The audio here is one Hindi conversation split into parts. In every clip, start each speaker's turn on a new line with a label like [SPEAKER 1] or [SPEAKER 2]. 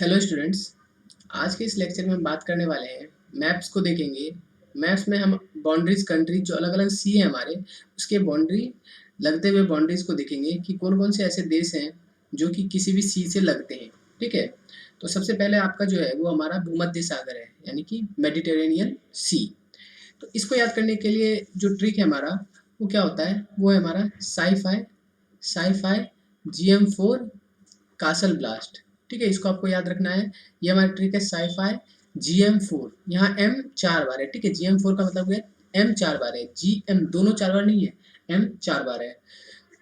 [SPEAKER 1] Hello students. आज के इस लेक्चर में हम बात करने वाले हैं, मैप्स को देखेंगे। मैप्स में हम बाउंड्रीज कंट्रीज जो अलग अलग सी है हमारे, उसके बाउंड्री लगते हुए बाउंड्रीज को देखेंगे कि कौन कौन से ऐसे देश हैं जो कि किसी भी सी से लगते हैं। ठीक है, तो सबसे पहले आपका जो है वो हमारा भूमध्य सागर है, यानी कि मेडिटेरेनियन सी। तो इसको याद करने के लिए जो ट्रिक है हमारा वो क्या होता है, वो है हमारा sci fi GM4 castle blast. ठीक है, इसको आपको याद रखना है। ये हमारी ट्रिक है साई-फाई GM4। यहाँ M 4 बार है। ठीक है, GM4 का मतलब है M 4 बार है, GM दोनों 4 बार नहीं है, M 4 बार है।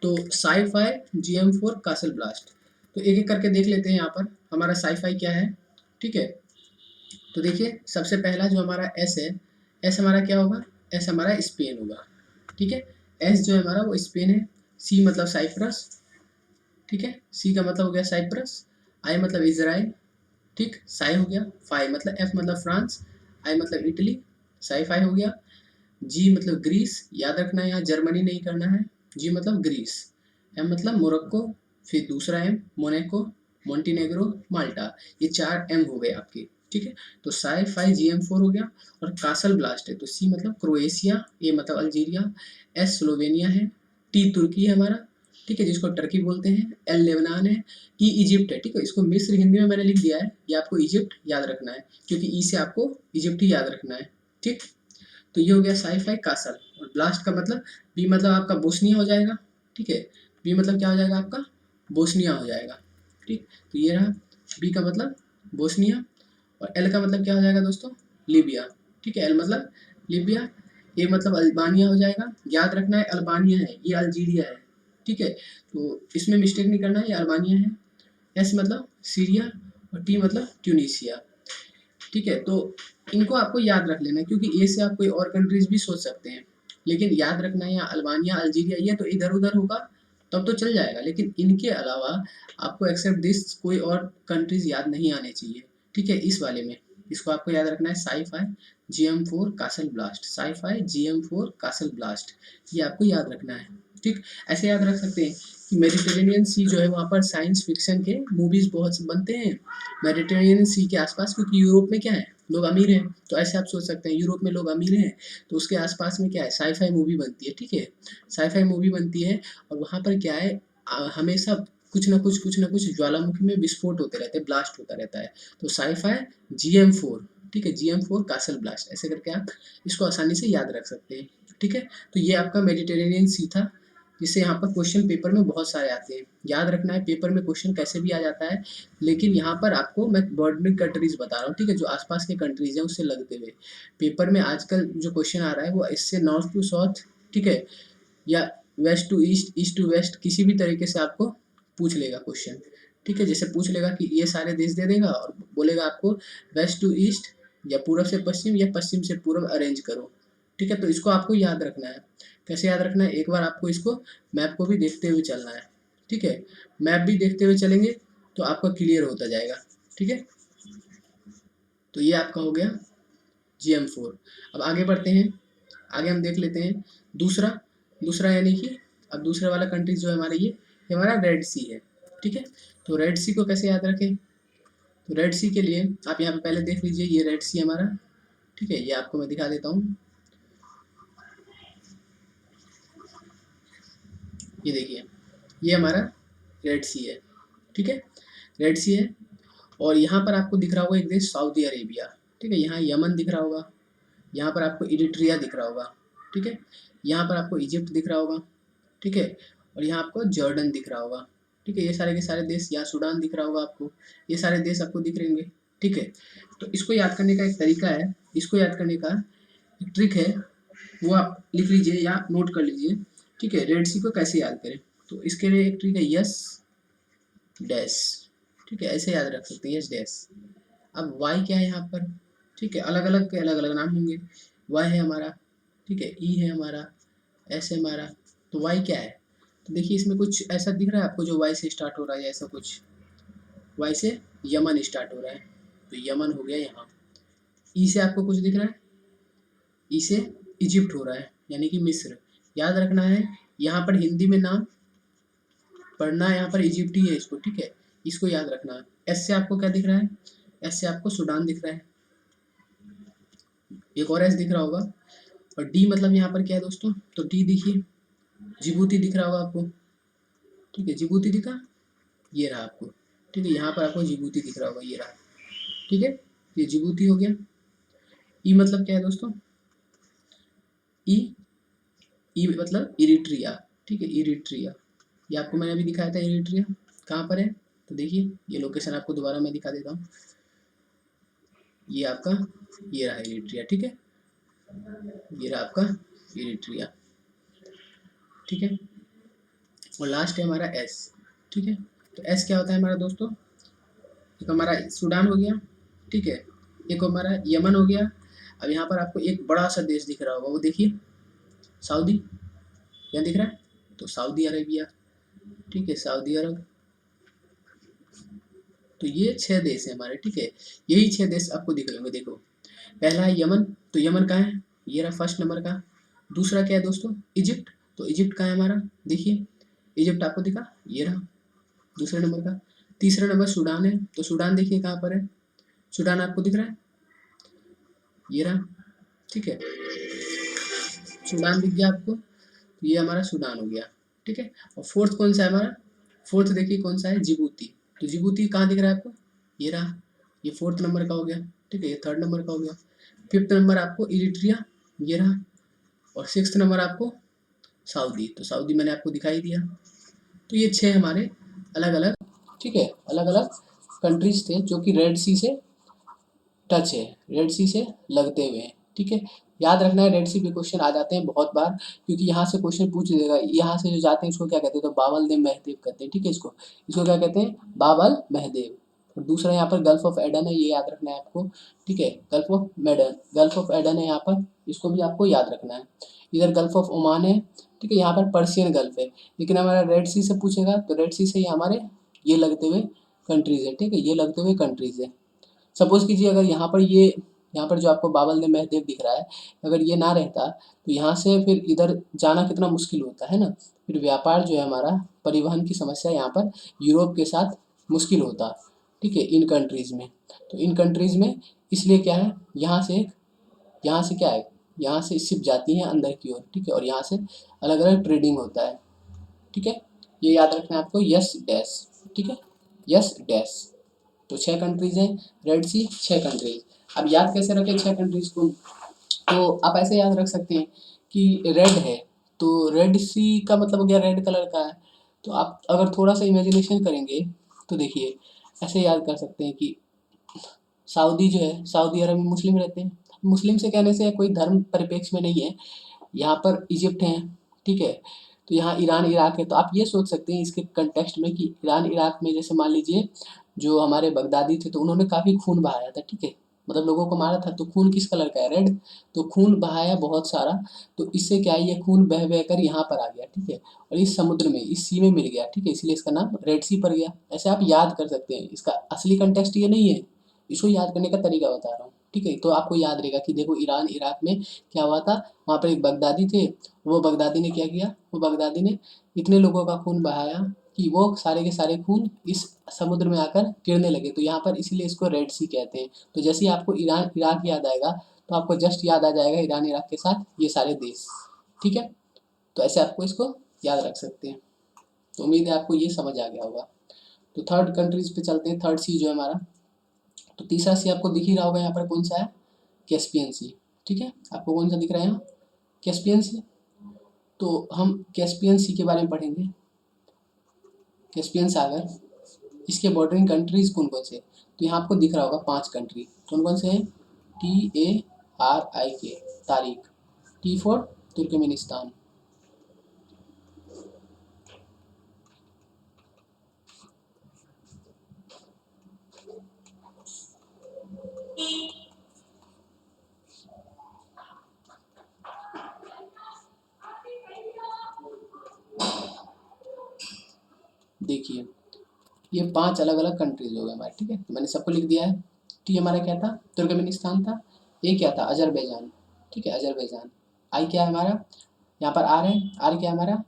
[SPEAKER 1] तो साई-फाई GM4 कासल ब्लास्ट। तो एक एक करके देख लेते हैं। यहाँ पर हमारा साई-फाई क्या है। ठीक है, तो देखिए सबसे पहला जो हमारा S है, S हमारा क्या होगा, S हमारा स्पेन होगा। ठीक है, S जो है हमारा वो स्पेन है। C मतलब साइप्रस। ठीक है, सी का मतलब हो गया साइप्रस। आई मतलब इजराइल। ठीक, साई हो गया। फाई मतलब एफ मतलब फ्रांस। आई मतलब इटली। साई फाई हो गया। जी मतलब ग्रीस, याद रखना है यहाँ जर्मनी नहीं करना है। जी मतलब ग्रीस। एम मतलब मोरक्को, फिर दूसरा एम मोनेको, मोंटीनेग्रो, माल्टा। ये 4 एम हो गए आपके। ठीक है, तो साई फाई GM4 हो गया। और कासल ब्लास्ट है, तो सी मतलब क्रोएशिया, ए मतलब अल्जीरिया, एस स्लोवेनिया है, टी तुर्की है हमारा। ठीक है, जिसको टर्की बोलते हैं। एल लेबनान है, ई इजिप्ट है। ठीक है, इसको मिस्र हिंदी में मैंने लिख दिया है, ये आपको इजिप्ट याद रखना है, क्योंकि ई से आपको इजिप्ट ही याद रखना है। ठीक, तो ये हो गया साई फाई कासल। और ब्लास्ट का मतलब बी मतलब आपका बोस्निया हो जाएगा। ठीक है, बी मतलब क्या हो जाएगा आपका, बोस्निया हो जाएगा। ठीक, तो ये रहा बी का मतलब बोस्निया। और एल का मतलब क्या हो जाएगा दोस्तों, लीबिया। ठीक है, एल मतलब लीबिया। ए मतलब अल्बानिया हो जाएगा, याद रखना है अल्बानिया है, ये अल्जीरिया है। ठीक है, तो इसमें मिस्टेक नहीं करना है, ये अल्बानिया है। एस मतलब सीरिया और टी मतलब ट्यूनीशिया। ठीक है, तो इनको आपको याद रख लेना है, क्योंकि ए से आप कोई और कंट्रीज भी सोच सकते हैं, लेकिन याद रखना है यहाँ अल्बानिया अल्जीरिया ये तो इधर उधर होगा तब तो चल जाएगा, लेकिन इनके अलावा आपको एक्सेप्ट दिस कोई और कंट्रीज याद नहीं आने चाहिए। ठीक है, इस वाले में इसको आपको याद रखना है sci-fi GM4 castle blast, sci-fi GM4 castle blast, ये आपको याद रखना है। ठीक, ऐसे याद रख सकते हैं कि मेडिटेरेनियन सी जो है वहाँ पर साइंस फिक्शन के मूवीज बहुत बनते हैं मेडिटेरेनियन सी के आसपास, क्योंकि यूरोप में क्या है, लोग अमीर हैं। तो ऐसे आप सोच सकते हैं यूरोप में लोग अमीर हैं, तो उसके आसपास में क्या है, साई-फाई मूवी बनती है। ठीक है, साई-फाई मूवी बनती है और वहाँ पर क्या है, हमेशा कुछ ना कुछ ज्वालामुखी में विस्फोट होते रहते हैं, ब्लास्ट होता रहता है। तो साई-फाई GM4। ठीक है, GM4 कासल ब्लास्ट, ऐसे करके आप इसको आसानी से याद रख सकते हैं। ठीक है, तो ये आपका मेडिटेरेनियन सी था, जिससे यहाँ पर क्वेश्चन पेपर में बहुत सारे आते हैं। याद रखना है पेपर में क्वेश्चन कैसे भी आ जाता है, लेकिन यहाँ पर आपको मैं बॉर्डरिंग कंट्रीज बता रहा हूँ। ठीक है, जो आसपास के कंट्रीज हैं उससे लगते हुए पेपर में आजकल जो क्वेश्चन आ रहा है वो इससे नॉर्थ टू साउथ, ठीक है, या west to east, east to west, किसी भी तरीके से आपको पूछ लेगा क्वेश्चन। ठीक है, जैसे पूछ लेगा कि ये सारे देश दे देगा और बोलेगा आपको वेस्ट टू ईस्ट या पूरब से पश्चिम या पश्चिम से पूरब अरेंज करो। ठीक है, तो इसको आपको याद रखना है। कैसे याद रखना है, एक बार आपको इसको मैप को भी देखते हुए चलना है। ठीक है, मैप भी देखते हुए चलेंगे तो आपका क्लियर होता जाएगा। ठीक है, तो ये आपका हो गया GM4। अब आगे बढ़ते हैं, आगे हम देख लेते हैं दूसरा। दूसरा यानी कि अब दूसरे वाला कंट्रीज जो है हमारा ये हमारा रेड सी है। ठीक है, तो रेड सी को कैसे याद रखें, तो रेड सी के लिए आप यहाँ पे पहले देख लीजिए, ये रेड सी हमारा। ठीक है, ये आपको मैं दिखा देता हूँ, ये देखिए ये हमारा रेड सी है। ठीक है, रेड सी है। और यहाँ पर आपको दिख रहा होगा एक देश सऊदी अरेबिया। ठीक है, यहाँ यमन दिख रहा होगा, यहाँ पर आपको इरिट्रिया दिख रहा होगा। ठीक है, यहाँ पर आपको इजिप्ट दिख रहा होगा। ठीक है, और यहाँ आपको जॉर्डन दिख रहा होगा। ठीक है, ये सारे के सारे देश, यहाँ सूडान दिख रहा होगा आपको, ये सारे देश आपको दिख रहेंगे। ठीक है, तो इसको याद करने का एक तरीका है, इसको याद करने का एक ट्रिक है, वो आप लिख लीजिए या नोट कर लीजिए। ठीक है, रेड सी को कैसे याद करें, तो इसके लिए एक ट्रिक है, यस डैश। ठीक है, ऐसे याद रख सकते हैं, यस डैश। अब वाई क्या है यहाँ पर, ठीक है, अलग अलग के अलग अलग नाम होंगे। वाई है हमारा, ठीक है, ई है हमारा, एस है हमारा, तो वाई क्या है, तो देखिए इसमें कुछ ऐसा दिख रहा है आपको जो वाई से स्टार्ट हो रहा है, ऐसा कुछ वाई से यमन स्टार्ट हो रहा है, तो यमन हो गया यहाँ। ई से आपको कुछ दिख रहा है, ई से इजिप्ट हो रहा है, यानी कि मिस्र। याद रखना है यहाँ पर हिंदी में नाम पढ़ना है, यहाँ पर इजिप्ट ही है इसको। ठीक है, इसको याद रखना। एस से आपको क्या दिख रहा है? एस से आपको सूडान दिख रहा है, एक और एस दिख रहा होगा। और डी मतलब यहाँ पर क्या है दोस्तों? तो डी देखिए, जिबूती दिख रहा होगा आपको, ठीक है, जिबूती दिखा, ये रहा आपको, ठीक है, यहाँ पर आपको जिबूती दिख रहा होगा, ये रहा, ठीक है, ये जिबूती हो गया। ई मतलब क्या है दोस्तों? ई, ई मतलब इरिट्रिया, ठीक है, इरिट्रिया, ये आपको मैंने अभी दिखाया था, इरिट्रिया कहाँ पर है, तो देखिए ये लोकेशन आपको दोबारा मैं दिखा देता हूँ, ये आपका, ये रहा इरिट्रिया, ठीक है, ये रहा आपका इरिट्रिया, ठीक है। और लास्ट है हमारा एस, ठीक है। तो एस क्या होता है हमारा दोस्तों? एक हमारा सूडान हो गया, ठीक है, एक हमारा यमन हो गया। अब यहाँ पर आपको एक बड़ा सा देश दिख रहा होगा, वो देखिए, सऊदी, क्या दिख रहा है? तो सऊदी अरेबिया, ठीक है, सऊदी अरब। तो ये 6 देश हैं हमारे, ठीक है, यही 6 देश आपको दिख रहे होंगे, देखो। पहला है यमन, तो यमन कहाँ है? ये रहा फर्स्ट नंबर का। दूसरा क्या है दोस्तों? इजिप्ट, तो इजिप्ट कहाँ है हमारा? देखिए, इजिप्ट आपको दिखा, ये रहा दूसरे नंबर का। तीसरा नंबर सूडान है, तो सूडान देखिए कहाँ पर है, सूडान आपको दिख रहा है, ये रहा, ठीक है, सूडान दिख गया आपको, तो ये हमारा सूडान हो गया, ठीक है। और फोर्थ कौन सा है हमारा? फोर्थ देखिए कौन सा है? जिबूती, तो जिबूती कहाँ दिख रहा है आपको? ये रहा, ये फोर्थ नंबर का हो गया, ठीक है, ये थर्ड नंबर का हो गया। फिफ्थ नंबर आपको इरिट्रिया, ये रहा। और सिक्स्थ नंबर आपको सऊदी, तो सऊदी मैंने आपको दिखाई दिया। तो ये 6 हमारे अलग अलग, ठीक है, अलग अलग कंट्रीज थे जो कि रेड सी से टच है, रेड सी से लगते हुए हैं, ठीक है। याद रखना है, रेड सी पे क्वेश्चन आ जाते हैं बहुत बार, क्योंकि यहाँ से क्वेश्चन पूछ देगा, यहाँ से जो जाते हैं इसको क्या कहते हैं? तो बाबल देव महदेव कहते हैं, ठीक है, इसको इसको क्या कहते हैं? बाबल महदेव। और दूसरा यहाँ पर गल्फ ऑफ एडन है, ये याद रखना है आपको, ठीक है, gulf of Aden, gulf of Aden है यहाँ पर, इसको भी आपको याद रखना है। इधर गल्फ ऑफ ओमान है, ठीक है, यहाँ पर पर्शियन गल्फ है। लेकिन हमारा रेड सी से पूछेगा, तो रेड सी से ही हमारे ये लगते हुए कंट्रीज है, ठीक है, ये लगते हुए कंट्रीज है। सपोज कीजिए अगर यहाँ पर जो आपको बाबल ने महदेव दिख रहा है, अगर ये ना रहता तो यहाँ से फिर इधर जाना कितना मुश्किल होता है ना, फिर व्यापार जो है हमारा, परिवहन की समस्या यहाँ पर यूरोप के साथ मुश्किल होता, ठीक है, इन कंट्रीज़ में। तो इन कंट्रीज़ में इसलिए क्या है, यहाँ से क्या है, यहाँ से शिप जाती हैं अंदर की ओर, ठीक है, और यहाँ से अलग अलग ट्रेडिंग होता है, ठीक है। ये याद रखना है आपको, यस डैश, ठीक है, यस डैश। तो 6 कंट्रीज हैं, रेड सी 6 कंट्रीज। अब याद कैसे रखें 6 कंट्रीज को? तो आप ऐसे याद रख सकते हैं कि रेड है, तो रेड सी का मतलब हो गया रेड कलर का है। तो आप अगर थोड़ा सा इमेजिनेशन करेंगे तो देखिए, ऐसे याद कर सकते हैं कि सऊदी जो है, सऊदी अरब में मुस्लिम रहते हैं। मुस्लिम से कहने से कोई धर्म परिप्रेक्ष्य में नहीं है, यहाँ पर इजिप्ट है, ठीक है, तो यहाँ ईरान इराक है। तो आप ये सोच सकते हैं इसके कंटेक्स्ट में कि ईरान इराक में जैसे मान लीजिए जो हमारे बगदादी थे, तो उन्होंने काफ़ी खून बहाया था, ठीक है, मतलब लोगों को मारा था, तो खून किस कलर का है? रेड। तो खून बहाया बहुत सारा, तो इससे क्या है, ये खून बह बह कर यहाँ पर आ गया, ठीक है, और इस समुद्र में, इस सी में मिल गया, ठीक है, इसलिए इसका नाम रेड सी पड़ गया। ऐसे आप याद कर सकते हैं, इसका असली कंटेक्स्ट ये नहीं है, इसको याद करने का तरीका बता रहा हूँ, ठीक है। तो आपको याद रहेगा कि देखो ईरान इराक में क्या हुआ था, वहाँ पर एक बगदादी थे, वो बगदादी ने क्या किया, वो बगदादी ने इतने लोगों का खून बहाया कि वो सारे के सारे खून इस समुद्र में आकर गिरने लगे, तो यहाँ पर इसीलिए इसको रेड सी कहते हैं। तो जैसे ही आपको ईरान इराक याद आएगा, तो आपको जस्ट याद आ जाएगा ईरान इराक के साथ ये सारे देश, ठीक है। तो ऐसे आपको इसको याद रख सकते हैं। तो उम्मीद है आपको ये समझ आ गया होगा। तो थर्ड कंट्रीज पे चलते हैं, थर्ड सी जो है हमारा, तो तीसरा सी आपको दिख ही रहा होगा यहाँ पर, कौन सा है? कैस्पियन सी, ठीक है, आपको कौन सा दिख रहा है यहाँ? कैस्पियन सी। तो हम कैस्पियन सी के बारे में पढ़ेंगे, कैस्पियन सागर, इसके बॉर्डरिंग कंट्रीज कौन कौन से? तो यहाँ आपको दिख रहा होगा 5 कंट्री, कौन कौन से हैं? TARIK, Tariq, T for Turkmenistan, देखिए ये 5 अलग अलग कंट्रीज हो गए हमारे, ठीक है, तो मैंने सबको लिख दिया है। टी हमारा क्या था? तुर्कमेनिस्तान था। ए क्या था? अजरबैजान, ठीक है, अजरबैजान। आई क्या है हमारा? यहाँ पर आर है, आर क्या है हमारा?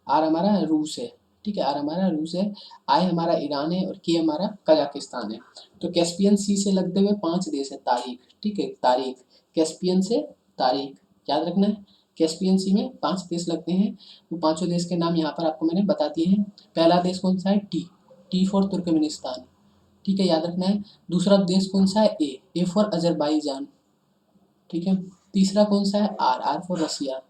[SPEAKER 1] आर हमारा रूस है, ठीक है, आर हमारा रूस है, आई हमारा ईरान है और के हमारा कजाकिस्तान है। तो कैस्पियन सी से लगते हुए 5 देश है, तारीख, ठीक है, तारीख, कैस्पियन से तारीख याद रखना है। कैस्पियन सी में 5 देश लगते हैं, वो पांचों देश के नाम यहाँ पर आपको मैंने बता दिए हैं। पहला देश कौन सा है, टी, टी फॉर तुर्कमेनिस्तान, ठीक है, याद रखना है। दूसरा देश कौन सा है, ए फॉर अजरबैजान, ठीक है। तीसरा कौन सा है, आर, आर फॉर रसिया।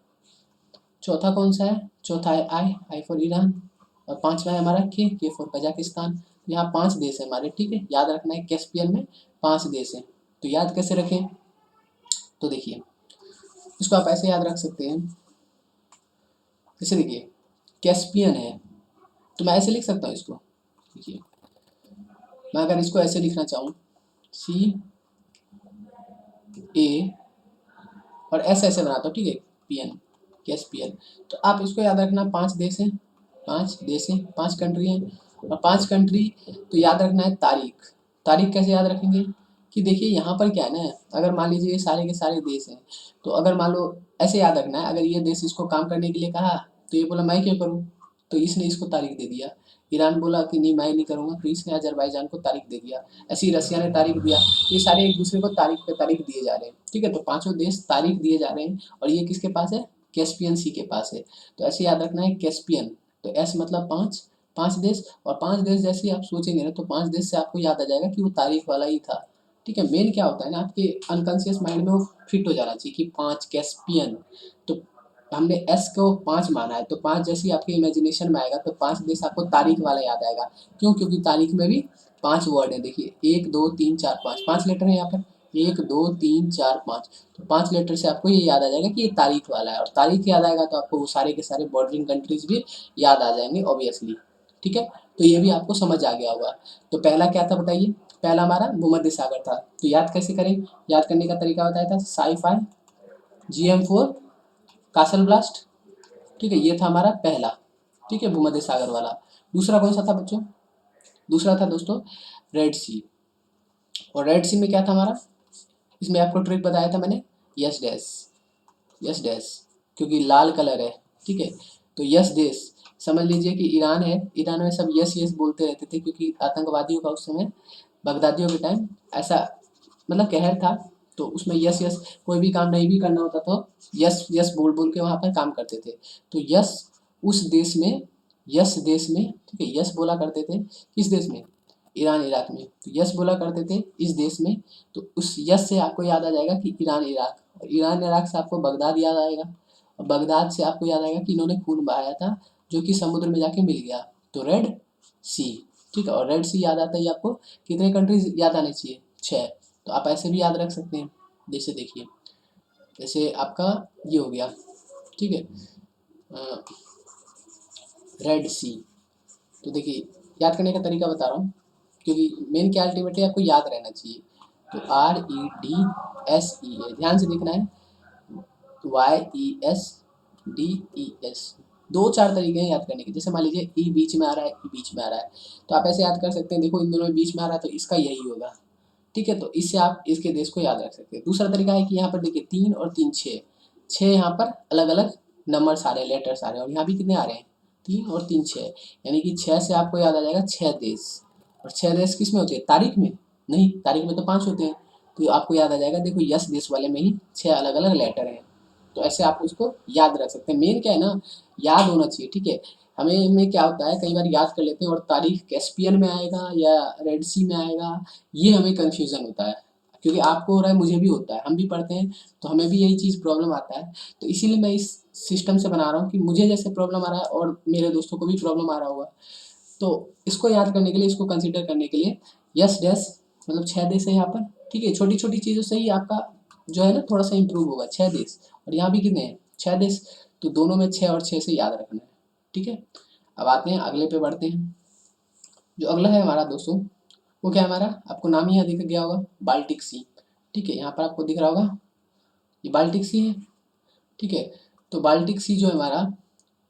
[SPEAKER 1] चौथा कौन सा है, चौथा है आई, आई फॉर ईरान। और पांचवा है हमारा के फॉर कजाकिस्तान। यहाँ 5 देश है हमारे, ठीक है, याद रखना है, कैस्पियन में 5 देश हैं। तो याद कैसे रखें, तो देखिए इसको आप ऐसे याद रख सकते हैं, जैसे देखिए कैस्पियन है तो मैं ऐसे लिख सकता हूँ इसको, देखिए मैं अगर इसको ऐसे लिखना चाहूँ, सी ए और ऐसे ऐसे बनाता हूँ, ठीक है, पी एन, कैस्पियन। तो आप इसको याद रखना, 5 देश हैं, 5 देश हैं, 5 कंट्री हैं, और 5 कंट्री। तो याद रखना है तारीख, तारीख कैसे याद रखेंगे कि देखिए यहाँ पर क्या है ना, अगर मान लीजिए ये सारे के सारे देश हैं, तो अगर मान लो ऐसे याद रखना है, अगर ये देश इसको काम करने के लिए कहा तो ये बोला मैं क्यों करूँ, तो इसने इसको तारीख दे दिया। ईरान बोला कि नहीं मैं नहीं करूँगा, तो इसने अजरबैजान को तारीख दे दिया। ऐसे ही रसिया ने तारीख दिया। ये सारे एक दूसरे को तारीख पे तारीख दिए जा रहे हैं, ठीक है, तो पांचों देश तारीख दिए जा रहे हैं। और ये किसके पास है, कैस्पियन सी के पास है। तो ऐसे याद रखना है कैस्पियन, तो एस मतलब 5, 5 देश। और 5 देश जैसे ही आप सोचेंगे ना, तो 5 देश से आपको याद आ जाएगा कि वो तारीख वाला ही था, ठीक है। मेन क्या होता है ना, आपके अनकॉन्शियस माइंड में वो फिट हो जाना चाहिए कि 5 कैस्पियन। तो हमने एस को 5 माना है, तो 5 जैसे ही आपके इमेजिनेशन में आएगा तो 5 देश आपको तारीख वाला याद आएगा। क्यों, क्योंकि तारीख में भी 5 वर्ड है, देखिए 1 2 3 4 5, 5 लेटर है यहाँ पर, 1 2 3 4 5। तो 5 लेटर से आपको ये याद आ जाएगा कि ये तारीख वाला है, और तारीख याद आएगा तो आपको वो सारे के सारे बॉर्डरिंग कंट्रीज भी याद आ जाएंगे ऑब्वियसली, ठीक है। तो ये भी आपको समझ आ गया होगा। तो पहला क्या था बताइए, पहला हमारा भूमध्य सागर था। तो याद कैसे करें, याद करने का तरीका बताया था, साई-फाई, GM4, कासल ब्लास्ट, ठीक है, ये था हमारा पहला, ठीक है, भूमध्य सागर वाला। दूसरा कौन सा था बच्चों, दूसरा था दोस्तों रेड सी। और रेड सी में क्या था हमारा, इसमें आपको ट्रिक बताया था मैंने, यस डैश, यस डैश, क्योंकि लाल कलर है, ठीक है। तो यस देश, समझ लीजिए कि ईरान है, ईरान में सब यस यस बोलते रहते थे, क्योंकि आतंकवादियों का उस समय बगदादियों के टाइम ऐसा मतलब कहर था। तो उसमें यस यस, कोई भी काम नहीं भी करना होता तो यस यस बोल बोल के वहाँ पर काम करते थे। तो यस उस देश में, यस देश में, ठीक है, यस बोला करते थे किस देश में, ईरान इराक में। तो यस बोला करते थे इस देश में। तो उस यस से आपको याद आ जाएगा कि ईरान इराक, और ईरान इराक से आपको बगदाद याद आएगा, और बगदाद से आपको याद आएगा कि इन्होंने खून बहाया था जो कि समुद्र में जाके मिल गया, तो रेड सी, ठीक है। और रेड सी याद आता ही आपको कितने कंट्रीज याद आने चाहिए, 6। तो आप ऐसे भी याद रख सकते हैं, जैसे देखिए, जैसे आपका ये हो गया, ठीक है, रेड सी। तो देखिए याद करने का तरीका बता रहा हूँ, क्योंकि मेन क्या अल्टीमेटली आपको याद रहना चाहिए। तो REDSE, ध्यान से देखना है, YESDES, 2-4 तरीके हैं याद करने के। जैसे मान लीजिए ई बीच में आ रहा है, ई बीच में आ रहा है, तो आप ऐसे याद कर सकते हैं, देखो इन दोनों में बीच में आ रहा है तो इसका यही होगा, ठीक है। तो इससे आप इसके देश को याद रख सकते हैं। दूसरा तरीका है कि यहाँ पर देखिए 3 और 3 6, 6 यहाँ पर अलग अलग नंबर्स आ रहे हैं, लेटर्स आ रहे हैं, और यहाँ भी कितने आ रहे हैं, 3 और 3 6, यानी कि 6 से आपको याद आ जाएगा 6 देश। और 6 देश किस में होते हैं, तारीख में नहीं, तारीख में तो 5 होते हैं। तो आपको याद आ जाएगा, देखो यस देश वाले में ही 6 अलग अलग लेटर हैं। तो ऐसे आप उसको याद रख सकते हैं। मेन क्या है ना, याद होना चाहिए, ठीक है। हमें में क्या होता है, कई बार याद कर लेते हैं और तारीख कैस्पियन में आएगा या रेड सी में आएगा, ये हमें कन्फ्यूज़न होता है। क्योंकि आपको हो रहा है, मुझे भी होता है, हम भी पढ़ते हैं तो हमें भी यही चीज़ प्रॉब्लम आता है। तो इसीलिए मैं इस सिस्टम से बना रहा हूँ कि मुझे जैसे प्रॉब्लम आ रहा है और मेरे दोस्तों को भी प्रॉब्लम आ रहा होगा। तो इसको याद करने के लिए, इसको कंसिडर करने के लिए, यस डैश मतलब 6 देश है यहाँ पर, ठीक है। छोटी छोटी चीज़ों से ही आपका जो है ना थोड़ा सा इम्प्रूव होगा, 6 देश। और यहाँ भी कितने हैं, 6 देश। तो दोनों में 6 और 6 से याद रखना है, ठीक है। अब आते हैं अगले पे बढ़ते हैं। जो अगला है हमारा दोस्तों, वो क्या है हमारा, आपको नाम ही यहाँ दिख गया होगा, बाल्टिक सी, ठीक है। यहाँ पर आपको दिख रहा होगा ये बाल्टिक सी है, ठीक है। तो बाल्टिक सी जो है हमारा,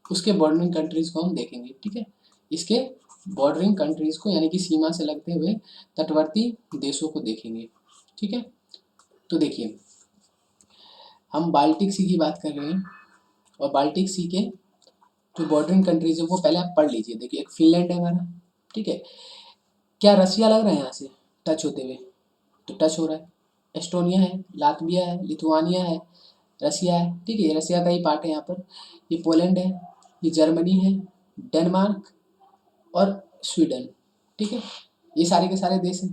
[SPEAKER 1] उसके बॉर्डरिंग कंट्रीज को हम देखेंगे, ठीक है। इसके बॉर्डरिंग कंट्रीज को, यानी कि सीमा से लगते हुए तटवर्ती देशों को देखेंगे, ठीक है। तो देखिए हम बाल्टिक सी की बात कर रहे हैं, और बाल्टिक सी के जो बॉर्डरिंग कंट्रीज है वो पहले आप पढ़ लीजिए। देखिए एक फिनलैंड है हमारा, ठीक है। क्या रसिया लग रहा है यहाँ से टच होते हुए? तो टच हो रहा है। एस्टोनिया है, लातविया है, लिथुआनिया है, रसिया है, ठीक है, ये रसिया का ही पार्ट है यहाँ पर। ये पोलैंड है, ये जर्मनी है, डेनमार्क और स्वीडन, ठीक है। ये सारे के सारे देश हैं।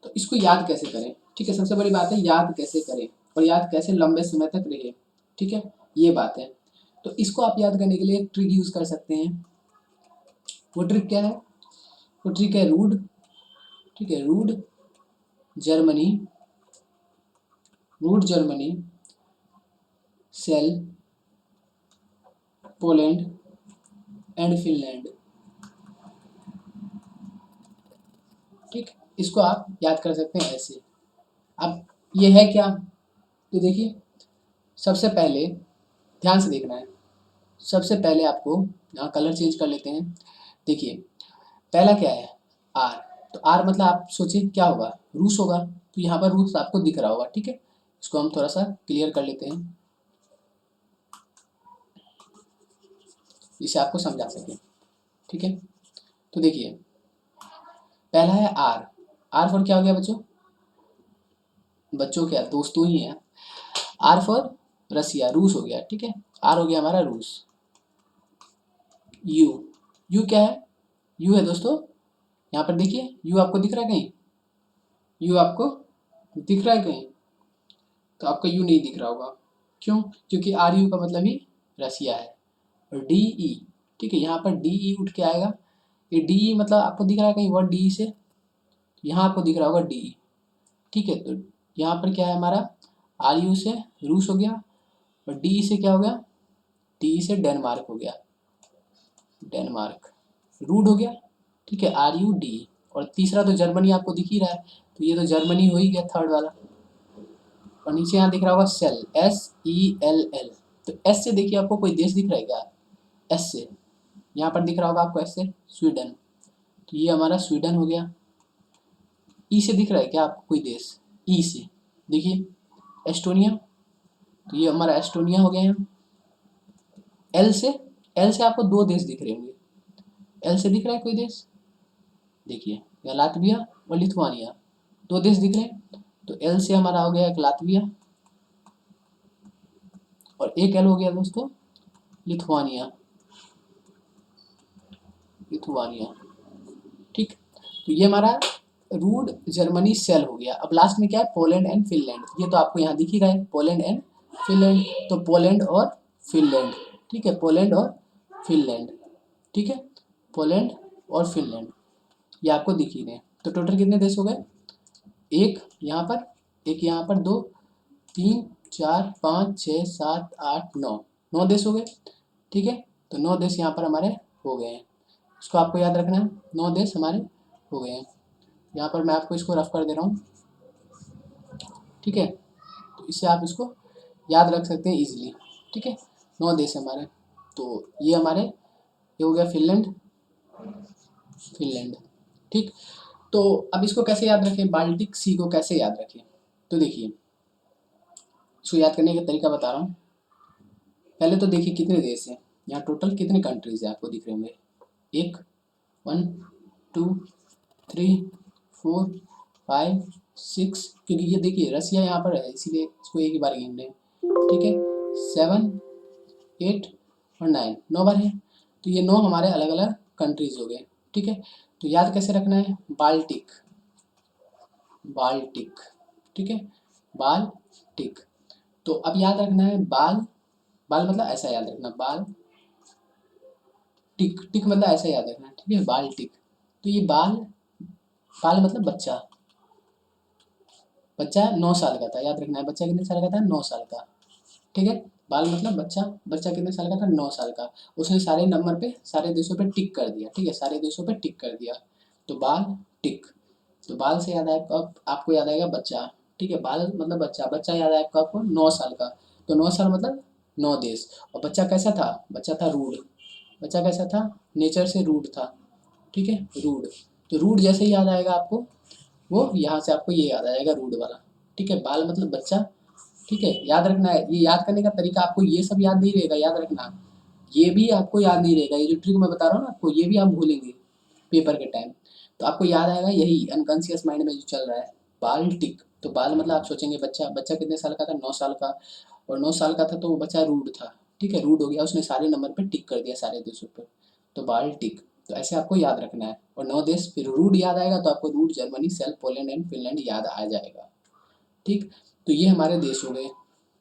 [SPEAKER 1] तो इसको याद कैसे करें? ठीक है, सबसे बड़ी बात है याद कैसे करें और याद कैसे लंबे समय तक रहे, ठीक है, ये बात है। तो इसको आप याद करने के लिए एक ट्रिक यूज कर सकते हैं। वो ट्रिक क्या है? वो ट्रिक है रूड, ठीक है, जर्मनी रूड जर्मनी सेल पोलैंड एंड फिनलैंड, ठीक। इसको आप याद कर सकते हैं ऐसे। अब ये है क्या? तो देखिए सबसे पहले ध्यान से देखना है। सबसे पहले आपको यहाँ कलर चेंज कर लेते हैं। देखिए पहला क्या है? आर। तो आर मतलब आप सोचिए क्या होगा? रूस होगा। तो यहाँ पर रूस आपको दिख रहा होगा, ठीक है। इसको हम थोड़ा सा क्लियर कर लेते हैं जिससे आपको समझा सके, ठीक है। तो देखिए पहला है आर। आर फॉर क्या हो गया बच्चों? बच्चों क्या, दोस्तों ही है। आर फॉर रसिया, रूस हो गया, ठीक है। आर हो गया हमारा रूस। यू, यू क्या है? यू है दोस्तों, यहाँ पर देखिए यू आपको दिख रहा है कहीं? यू आपको दिख रहा है कहीं? तो आपका यू नहीं दिख रहा होगा। क्यों? क्योंकि आर यू का मतलब ही रसिया है। और डी ई, ठीक है, यहाँ पर डी ई उठ के आएगा। ये डी ई मतलब आपको दिख रहा है कहीं वर्ड डी से? यहाँ आपको दिख रहा होगा डी ई, ठीक है। तो यहाँ पर क्या है हमारा? आर यू से रूस हो गया और डी ई से क्या हो गया? डी ई से डेनमार्क हो गया, डेनमार्क। रूड हो गया, ठीक है, आर यू डी। और तीसरा तो जर्मनी आपको दिख ही रहा है, तो ये तो जर्मनी हो ही गया थर्ड वाला। और नीचे यहाँ दिख रहा होगा sell, S E L L. तो एस से देखिए आपको कोई देश दिख रहा है क्या? एस से यहाँ पर दिख रहा होगा आपको, एस से स्वीडन। तो ये हमारा स्वीडन हो गया। ई से दिख रहा है क्या आपको कोई देश? ई से देखिए एस्टोनिया। तो ये हमारा एस्टोनिया हो गया यहाँ। एल से, एल से आपको दो देश दिख रहे होंगे। एल से दिख रहा है कोई देश? देखिए यहाँ लातविया और लिथुआनिया, दो देश दिख रहे हैं। तो एल से हमारा हो गया एक लातविया और एक एल हो गया दोस्तों लिथुआनिया, लिथुआनिया, ठीक। तो ये हमारा रूड जर्मनी सेल हो गया। अब लास्ट में क्या है? Poland and Finland. ये तो आपको यहाँ दिख ही रहा है, पोलैंड एंड फिनलैंड। तो पोलैंड और फिनलैंड, ठीक है, पोलैंड और फिनलैंड, ठीक है, पोलैंड और फिनलैंड, ये आपको दिख ही रहे हैं। तो टोटल कितने देश हो गए? एक यहाँ पर, एक यहाँ पर, दो, तीन, चार, पाँच, छः, सात, आठ, नौ, 9 देश हो गए, ठीक है। तो 9 देश यहाँ पर हमारे हो गए हैं। इसको आपको याद रखना है, 9 देश हमारे हो गए हैं। यहाँ पर मैं आपको इसको रफ कर दे रहा हूँ, ठीक है। तो इससे आप इसको याद रख सकते हैं इजीली, ठीक है। 9 देश हमारे। तो ये हमारे, ये हो गया फिनलैंड, फिनलैंड, ठीक। तो अब इसको कैसे याद रखें? बाल्टिक सी को कैसे याद रखें? तो देखिए इसको याद करने का तरीका बता रहा हूँ। पहले तो देखिए कितने देश हैं यहाँ, टोटल कितने कंट्रीज हैं आपको दिख रहे होंगे? एक, 1, 2, 3, 4, 5, 6, क्योंकि ये देखिए रसिया यहाँ पर है इसीलिए इसको एक ही बार गिन रहे हैं, ठीक है। 7, 8 और 9, 9 बार है। तो ये 9 हमारे अलग अलग कंट्रीज हो गए, ठीक है। तो याद कैसे रखना है? बाल्टिक, बाल्टिक, ठीक है, बाल्टिक। तो अब याद रखना है बाल, बाल मतलब ऐसा याद रखना, बाल टिक, टिक मतलब ऐसा याद रखना, ठीक है, बाल टिक। तो ये बाल, बाल मतलब बच्चा, बच्चा 9 साल का था, याद रखना है बच्चा कितने साल का था? 9 साल का, ठीक है। बाल मतलब बच्चा, बच्चा कितने साल का था? 9 साल का। उसने सारे नंबर पे, सारे देशों पे टिक कर दिया, ठीक है, सारे देशों पे टिक कर दिया। तो बाल टिक। तो बाल से याद आएगा आपको, याद आएगा बच्चा, ठीक है, बाल मतलब बच्चा, बच्चा याद आएगा आपको 9 साल का। तो 9 साल मतलब 9 देश। और बच्चा कैसा था? बच्चा था रूड। बच्चा कैसा था? नेचर से रूड था, ठीक है, रूड। तो रूड जैसे ही याद आएगा आपको, वो यहाँ से आपको ये याद आएगा रूड वाला, ठीक है। बाल मतलब बच्चा, ठीक है, याद रखना है। ये याद करने का तरीका आपको ये सब याद नहीं रहेगा, याद रखना ये भी आपको याद नहीं रहेगा, ये जो ट्रिक मैं बता रहा हूँ ना आपको, ये भी आप भूलेंगे पेपर के टाइम। तो आपको याद आएगा यही अनकॉन्शियस माइंड में जो चल रहा है, बाल्टिक। तो बाल मतलब आप सोचेंगे बच्चा, बच्चा कितने साल का था, 9 साल का। और 9 साल का था तो वो बच्चा रूड था, ठीक है, रूड हो गया, उसने सारे नंबर पे टिक कर दिया, सारे देशों पे, तो बाल्टिक। तो ऐसे आपको याद रखना है। और 9 देश, फिर रूड याद आएगा तो आपको रूड, Germany, self, Poland and Finland याद आ जाएगा। ठीक, तो ये हमारे देश हो गए।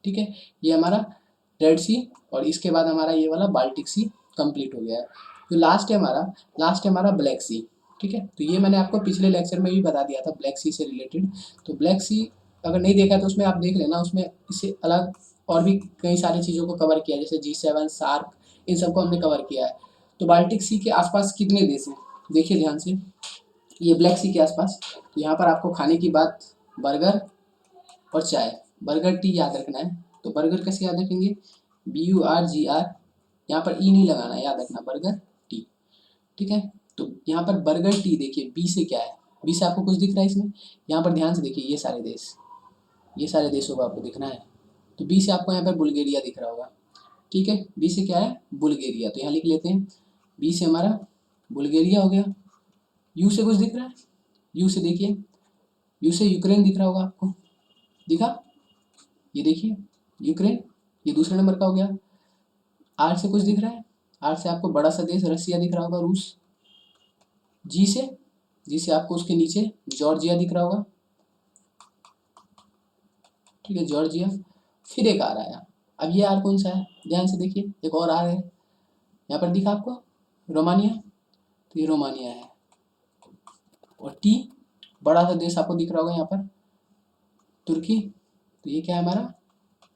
[SPEAKER 1] ठीक है, ये हमारा रेड सी, और इसके बाद हमारा ये वाला बाल्टिक सी कंप्लीट हो गया है। जो लास्ट है हमारा ब्लैक सी। ठीक है, तो ये मैंने आपको पिछले लेक्चर में भी बता दिया था ब्लैक सी से रिलेटेड। तो ब्लैक सी अगर नहीं देखा तो उसमें आप देख लेना, उसमें इससे अलग और भी कई सारी चीज़ों को कवर किया है, जैसे G7, सार्क, इन सबको हमने कवर किया है। तो बाल्टिक सी के आसपास कितने देश हैं, देखिए ध्यान से, ये ब्लैक सी के आसपास। तो यहाँ पर आपको खाने की बात, बर्गर और चाय, बर्गर टी याद रखना है। तो बर्गर कैसे याद रखेंगे, BURGR, यहाँ पर ई नहीं लगाना, याद रखना बर्गर टी। ठीक है, तो यहाँ पर बर्गर टी देखिए, बी से क्या है, बी से आपको कुछ दिख रहा है इसमें, यहाँ पर ध्यान से देखिए, ये सारे देश, ये सारे देशों को आपको दिखना है। तो बी से आपको यहाँ पर बुल्गारिया दिख रहा होगा। ठीक है, बी से क्या है, बुल्गारिया, तो यहाँ लिख लेते हैं, बी से हमारा बुल्गारिया हो गया। यू से कुछ दिख रहा है, यू से देखिए, यू से यूक्रेन दिख रहा होगा आपको, दिखा, ये देखिए यूक्रेन, ये दूसरे नंबर का हो गया। आर से कुछ दिख रहा है, आर से आपको बड़ा सा देश रसिया दिख रहा होगा, रूस। जी से, जी से आपको उसके नीचे जॉर्जिया दिख रहा होगा, ठीक है, जॉर्जिया। फिर एक आर आया, अब ये आर कौन सा है, ध्यान से देखिए, एक और आर है, यहाँ पर दिखा आपको, रोमानिया, तो ये रोमानिया है। और टी, बड़ा सा देश आपको दिख रहा होगा यहाँ पर, तुर्की, तो ये क्या है हमारा,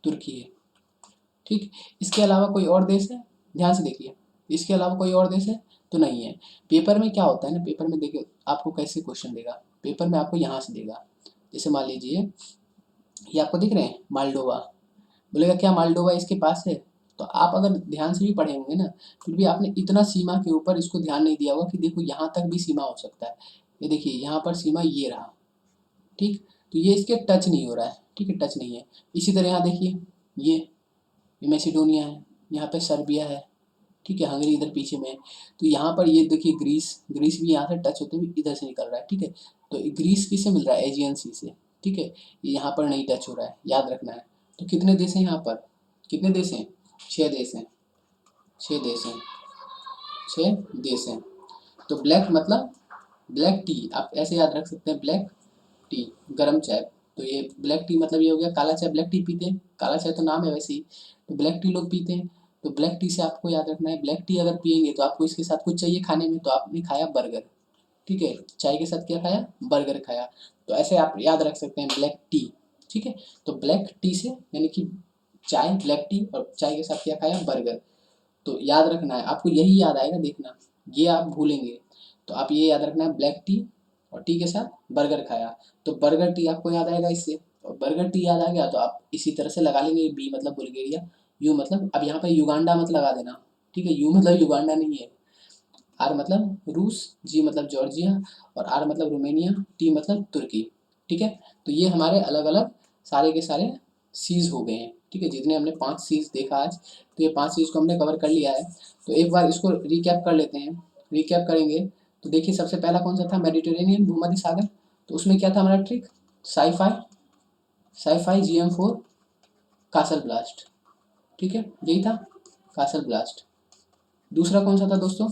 [SPEAKER 1] तुर्की है। ठीक, इसके अलावा कोई और देश है, ध्यान से देखिए, इसके अलावा कोई और देश है तो नहीं है। पेपर में क्या होता है ना, पेपर में देखिए आपको कैसे क्वेश्चन देगा, पेपर में आपको यहाँ से देगा, जैसे मान लीजिए ये आपको दिख रहे हैं मालडोवा, बोलेगा क्या मालडोवा इसके पास है, तो आप अगर ध्यान से भी पढ़े होंगे ना, फिर भी आपने इतना सीमा के ऊपर इसको ध्यान नहीं दिया होगा कि देखो यहाँ तक भी सीमा हो सकता है। ये देखिए यहाँ पर सीमा ये रहा, ठीक, तो ये इसके टच नहीं हो रहा है, ठीक है, टच नहीं है। इसी तरह यहाँ देखिए, ये मैसिडोनिया है, यहाँ पे सर्बिया है, ठीक है, हंगरी इधर पीछे में है। तो यहाँ पर ये देखिए ग्रीस, ग्रीस भी यहाँ से टच होते हुए इधर से निकल रहा है, ठीक है। तो ग्रीस किससे मिल रहा है, एजियन सी से, ठीक है, ये यहाँ पर नहीं टच हो रहा है, याद रखना है। तो कितने देश हैं यहाँ पर, कितने देश हैं, 6 देश हैं, 6 देश हैं, 6 देश हैं। तो ब्लैक मतलब ब्लैक टी, आप ऐसे याद रख सकते हैं, ब्लैक टी, गरम चाय। तो ये ब्लैक टी मतलब ये हो गया, काला चाय ब्लैक टी पीते हैं, काला चाय तो नाम है वैसे ही, तो ब्लैक टी लोग पीते हैं। तो ब्लैक टी से आपको याद रखना है, ब्लैक टी अगर पियेंगे तो आपको इसके साथ कुछ चाहिए खाने में, तो आपने खाया बर्गर, ठीक है, चाय के साथ क्या खाया, बर्गर खाया। तो ऐसे आप याद रख सकते हैं ब्लैक टी, ठीक है। तो ब्लैक टी से यानी कि चाय, ब्लैक टी, और चाय के साथ क्या खाया, बर्गर। तो याद रखना है आपको, यही याद आएगा, देखना ये आप भूलेंगे। तो आप ये याद रखना है, ब्लैक टी और टी के साथ बर्गर खाया, तो बर्गर टी आपको याद आएगा इससे। और बर्गर टी याद आ गया तो आप इसी तरह से लगा लेंगे, बी मतलब बुल्गारिया, यू मतलब, अब यहाँ पर युगांडा मत लगा देना, ठीक है, यू मतलब युगांडा नहीं है, आर मतलब रूस, जी मतलब जॉर्जिया, और आर मतलब रोमेनिया, टी मतलब तुर्की, ठीक है। तो ये हमारे अलग अलग सारे के सारे सीज हो गए हैं, ठीक है, जितने हमने 5 सीज देखा आज, तो ये 5 सीज को हमने कवर कर लिया है। तो एक बार इसको रिकैप कर लेते हैं, रिकैप करेंगे तो देखिए सबसे पहला कौन सा था, मेडिटेरेनियन, भूमध्य सागर। तो उसमें क्या था हमारा trick, sci fi, sci fi GM4, castle blast, ठीक है, यही था, कासल ब्लास्ट। दूसरा कौन सा था दोस्तों,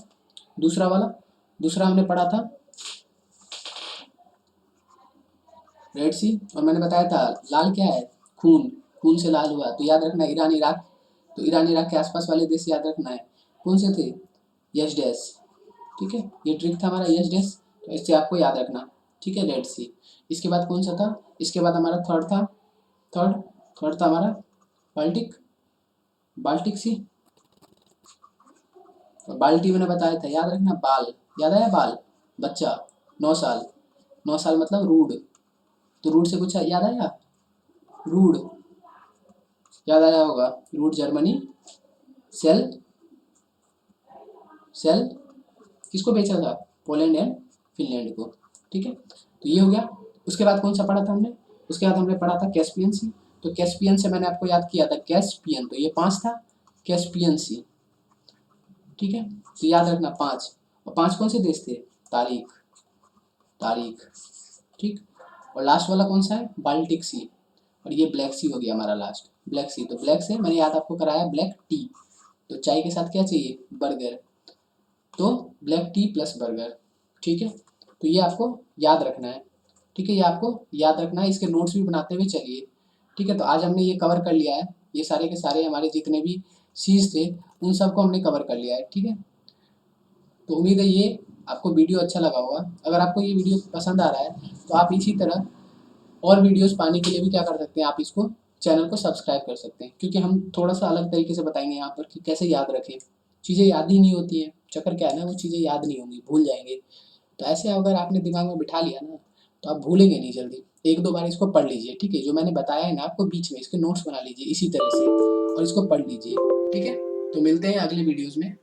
[SPEAKER 1] दूसरा वाला, दूसरा हमने पढ़ा था रेड सी, और मैंने बताया था लाल क्या है, खून, खून से लाल हुआ, तो याद रखना ईरान इराक, तो ईरान इराक के आसपास वाले देश याद रखना है, कौन से थे, यस डैश, ठीक है, ये ट्रिक था हमारा यस डैश, तो इससे आपको याद रखना, ठीक है, रेड सी। इसके बाद कौन सा था, इसके बाद हमारा थर्ड था, थर्ड थर्ड था हमारा बाल्टिक, बाल्टिक सी, और बाल्टी मैंने बताया था, याद रखना, बाल, याद आया बाल, बच्चा, 9 साल, 9 साल मतलब रूड, तो रूड से कुछ याद आया, रूड याद आया होगा, रूड जर्मनी, सेल, सेल किसको बेचा था, पोलैंड एंड फिनलैंड को, ठीक है। तो ये हो गया। उसके बाद कौन सा पढ़ा था हमने, उसके बाद हमने पढ़ा था कैस्पियन सी। तो कैस्पियन से मैंने आपको याद किया था कैस्पियन, तो ये 5 था, कैस्पियन सी, ठीक है। तो याद रखना 5, और 5 कौन से देश थे? तारीख, तारीख, ठीक। और लास्ट वाला कौन सा है? बाल्टिक सी, और ये ब्लैक सी हो गया हमारा लास्ट, ब्लैक सी। तो ब्लैक से मैंने याद आपको कराया ब्लैक टी। तो चाय के साथ क्या चाहिए? बर्गर, तो ब्लैक टी प्लस बर्गर, ठीक है। तो ये आपको याद रखना है, ठीक है, ये आपको याद रखना है, इसके नोट्स भी बनाते हुए चलिए, ठीक है। तो आज हमने ये कवर कर लिया है, ये सारे के सारे हमारे जितने भी सीज थे उन सबको हमने कवर कर लिया है, ठीक है। तो उम्मीद है ये आपको वीडियो अच्छा लगा होगा। अगर आपको ये वीडियो पसंद आ रहा है तो आप इसी तरह और वीडियोस पाने के लिए भी क्या कर सकते हैं, आप इसको चैनल को सब्सक्राइब कर सकते हैं, क्योंकि हम थोड़ा सा अलग तरीके से बताएंगे यहाँ पर कि कैसे याद रखें। चीज़ें याद ही नहीं होती हैं, चक्कर क्या है ना, वो चीज़ें याद नहीं होंगी, भूल जाएंगे। तो ऐसे अगर आपने दिमाग में बिठा लिया ना तो आप भूलेंगे नहीं जल्दी। एक दो बार इसको पढ़ लीजिए, ठीक है, जो मैंने बताया है ना आपको बीच में, इसके नोट्स बना लीजिए इसी तरह से और इसको पढ़ लीजिए, ठीक है। तो मिलते हैं अगले वीडियोज़ में।